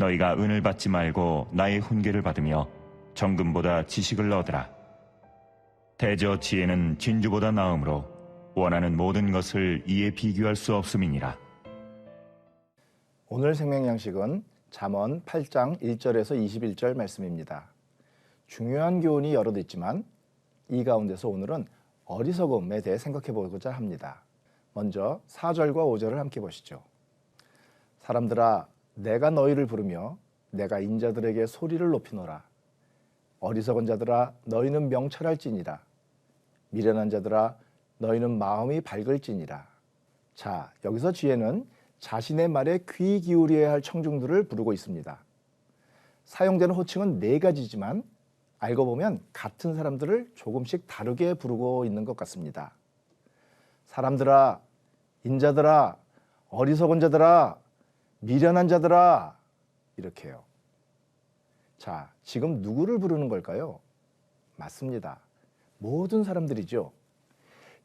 너희가 은을 받지 말고 나의 훈계를 받으며 정금보다 지식을 얻으라. 대저 지혜는 진주보다 나음으로 원하는 모든 것을 이에 비교할 수 없음이니라. 오늘 생명양식은 잠언 8장 1절에서 21절 말씀입니다. 중요한 교훈이 여럿 있지만 이 가운데서 오늘은 어리석음에 대해 생각해 보고자 합니다. 먼저 4절과 5절을 함께 보시죠. 사람들아, 내가 너희를 부르며 내가 인자들에게 소리를 높이노라. 어리석은 자들아, 너희는 명철할지니라. 미련한 자들아, 너희는 마음이 밝을지니라. 자, 여기서 지혜는 자신의 말에 귀 기울여야 할 청중들을 부르고 있습니다. 사용되는 호칭은 4가지지만 알고 보면 같은 사람들을 조금씩 다르게 부르고 있는 것 같습니다. 사람들아, 인자들아, 어리석은 자들아, 미련한 자들아, 이렇게요. 자, 지금 누구를 부르는 걸까요? 맞습니다. 모든 사람들이죠.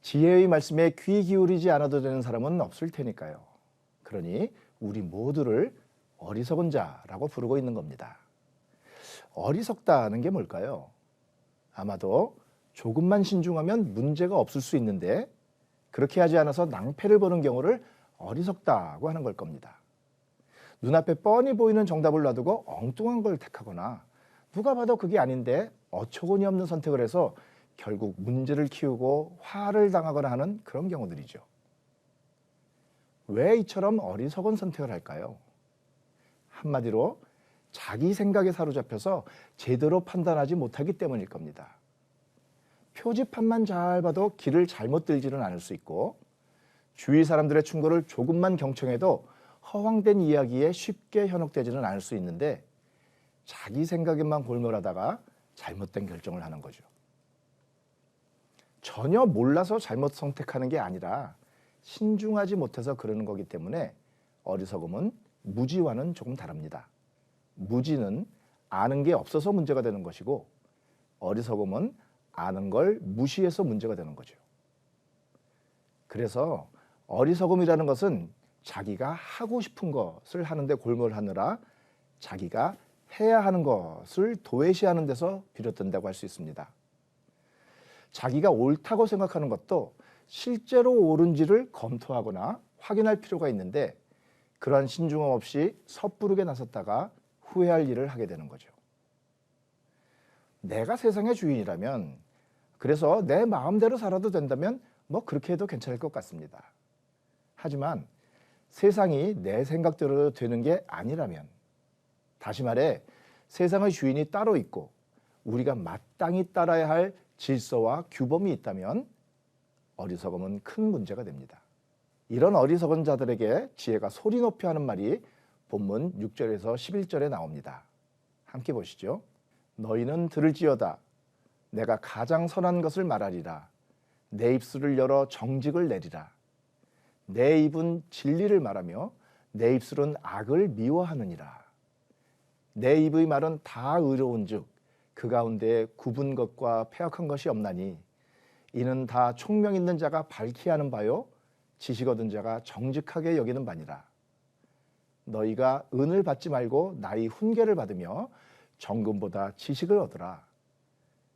지혜의 말씀에 귀 기울이지 않아도 되는 사람은 없을 테니까요. 그러니 우리 모두를 어리석은 자라고 부르고 있는 겁니다. 어리석다는 게 뭘까요? 아마도 조금만 신중하면 문제가 없을 수 있는데 그렇게 하지 않아서 낭패를 보는 경우를 어리석다고 하는 걸 겁니다. 눈앞에 뻔히 보이는 정답을 놔두고 엉뚱한 걸 택하거나 누가 봐도 그게 아닌데 어처구니 없는 선택을 해서 결국 문제를 키우고 화를 당하거나 하는 그런 경우들이죠. 왜 이처럼 어리석은 선택을 할까요? 한마디로 자기 생각에 사로잡혀서 제대로 판단하지 못하기 때문일 겁니다. 표지판만 잘 봐도 길을 잘못 들지는 않을 수 있고 주위 사람들의 충고를 조금만 경청해도 허황된 이야기에 쉽게 현혹되지는 않을 수 있는데 자기 생각에만 골몰하다가 잘못된 결정을 하는 거죠. 전혀 몰라서 잘못 선택하는 게 아니라 신중하지 못해서 그러는 거기 때문에 어리석음은 무지와는 조금 다릅니다. 무지는 아는 게 없어서 문제가 되는 것이고 어리석음은 아는 걸 무시해서 문제가 되는 거죠. 그래서 어리석음이라는 것은 자기가 하고 싶은 것을 하는데 골몰하느라 자기가 해야 하는 것을 도외시하는 데서 비롯된다고 할 수 있습니다. 자기가 옳다고 생각하는 것도 실제로 옳은지를 검토하거나 확인할 필요가 있는데 그러한 신중함 없이 섣부르게 나섰다가 후회할 일을 하게 되는 거죠. 내가 세상의 주인이라면 그래서 내 마음대로 살아도 된다면 뭐 그렇게 해도 괜찮을 것 같습니다. 하지만 세상이 내 생각대로 되는 게 아니라면 다시 말해 세상의 주인이 따로 있고 우리가 마땅히 따라야 할 질서와 규범이 있다면 어리석음은 큰 문제가 됩니다. 이런 어리석은 자들에게 지혜가 소리 높여 하는 말이 본문 6절에서 11절에 나옵니다. 함께 보시죠. 너희는 들을지어다. 내가 가장 선한 것을 말하리라. 내 입술을 열어 정직을 내리라. 내 입은 진리를 말하며 내 입술은 악을 미워하느니라. 내 입의 말은 다 의로운즉 그 가운데 굽은 것과 패역한 것이 없나니 이는 다 총명 있는 자가 밝히 하는 바요 지식 얻은 자가 정직하게 여기는 바니라. 너희가 은을 받지 말고 나의 훈계를 받으며 정금보다 지식을 얻으라.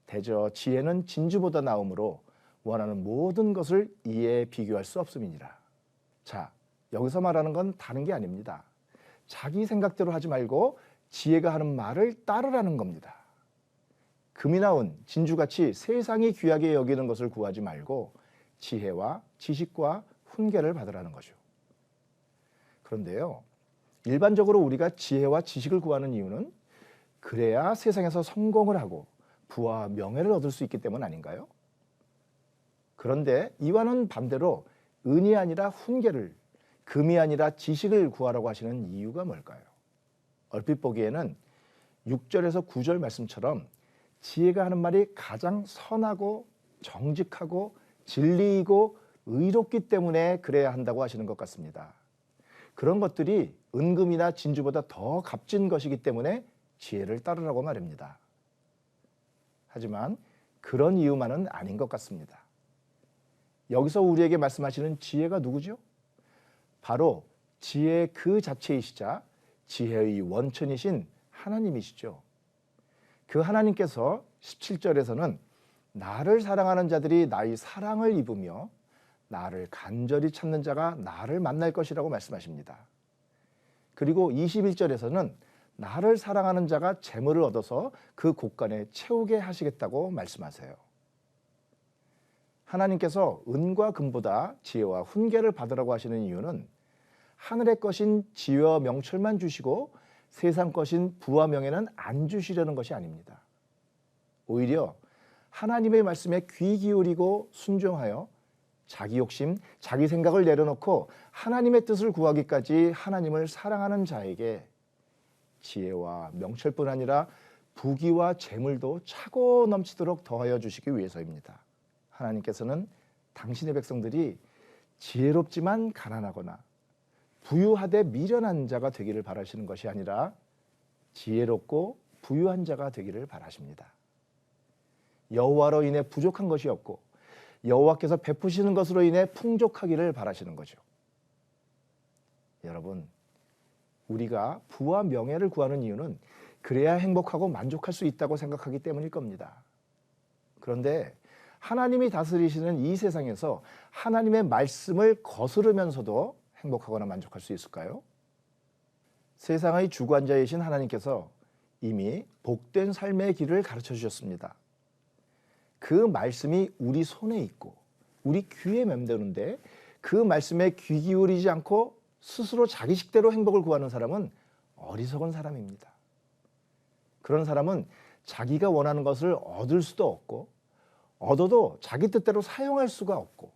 대저 지혜는 진주보다 나음으로 원하는 모든 것을 이에 비교할 수 없음이니라. 자, 여기서 말하는 건 다른 게 아닙니다. 자기 생각대로 하지 말고 지혜가 하는 말을 따르라는 겁니다. 금이나 은, 진주같이 세상이 귀하게 여기는 것을 구하지 말고 지혜와 지식과 훈계를 받으라는 거죠. 그런데요, 일반적으로 우리가 지혜와 지식을 구하는 이유는 그래야 세상에서 성공을 하고 부와 명예를 얻을 수 있기 때문 아닌가요? 그런데 이와는 반대로 은이 아니라 훈계를, 금이 아니라 지식을 구하라고 하시는 이유가 뭘까요? 얼핏 보기에는 6절에서 9절 말씀처럼 지혜가 하는 말이 가장 선하고 정직하고 진리이고 의롭기 때문에 그래야 한다고 하시는 것 같습니다. 그런 것들이 은금이나 진주보다 더 값진 것이기 때문에 지혜를 따르라고 말입니다. 하지만 그런 이유만은 아닌 것 같습니다. 여기서 우리에게 말씀하시는 지혜가 누구죠? 바로 지혜 그 자체이시자 지혜의 원천이신 하나님이시죠. 그 하나님께서 17절에서는 나를 사랑하는 자들이 나의 사랑을 입으며 나를 간절히 찾는 자가 나를 만날 것이라고 말씀하십니다. 그리고 21절에서는 나를 사랑하는 자가 재물을 얻어서 그 곳간에 채우게 하시겠다고 말씀하세요. 하나님께서 은과 금보다 지혜와 훈계를 받으라고 하시는 이유는 하늘의 것인 지혜와 명철만 주시고 세상 것인 부와 명예는 안 주시려는 것이 아닙니다. 오히려 하나님의 말씀에 귀 기울이고 순종하여 자기 욕심, 자기 생각을 내려놓고 하나님의 뜻을 구하기까지 하나님을 사랑하는 자에게 지혜와 명철뿐 아니라 부귀와 재물도 차고 넘치도록 더하여 주시기 위해서입니다. 하나님께서는 당신의 백성들이 지혜롭지만 가난하거나 부유하되 미련한 자가 되기를 바라시는 것이 아니라 지혜롭고 부유한 자가 되기를 바라십니다. 여호와로 인해 부족한 것이 없고 여호와께서 베푸시는 것으로 인해 풍족하기를 바라시는 거죠. 여러분, 우리가 부와 명예를 구하는 이유는 그래야 행복하고 만족할 수 있다고 생각하기 때문일 겁니다. 그런데 하나님이 다스리시는 이 세상에서 하나님의 말씀을 거스르면서도 행복하거나 만족할 수 있을까요? 세상의 주관자이신 하나님께서 이미 복된 삶의 길을 가르쳐 주셨습니다. 그 말씀이 우리 손에 있고 우리 귀에 맴도는데 그 말씀에 귀 기울이지 않고 스스로 자기 식대로 행복을 구하는 사람은 어리석은 사람입니다. 그런 사람은 자기가 원하는 것을 얻을 수도 없고 얻어도 자기 뜻대로 사용할 수가 없고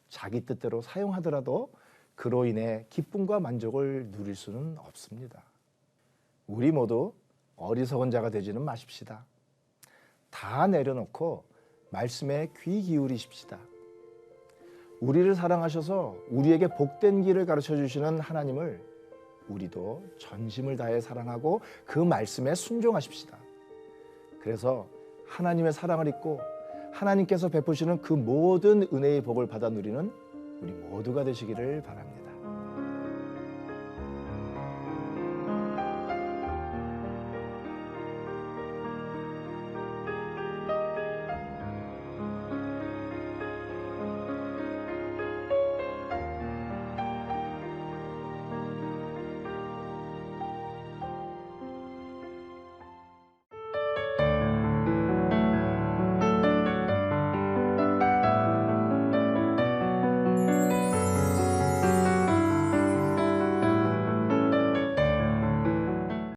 자기 뜻대로 사용하더라도 그로 인해 기쁨과 만족을 누릴 수는 없습니다. 우리 모두 어리석은 자가 되지는 마십시다. 다 내려놓고 말씀에 귀 기울이십시다. 우리를 사랑하셔서 우리에게 복된 길을 가르쳐 주시는 하나님을 우리도 전심을 다해 사랑하고 그 말씀에 순종하십시다. 그래서 하나님의 사랑을 잊고 하나님께서 베푸시는 그 모든 은혜의 복을 받아 누리는 우리 모두가 되시기를 바랍니다.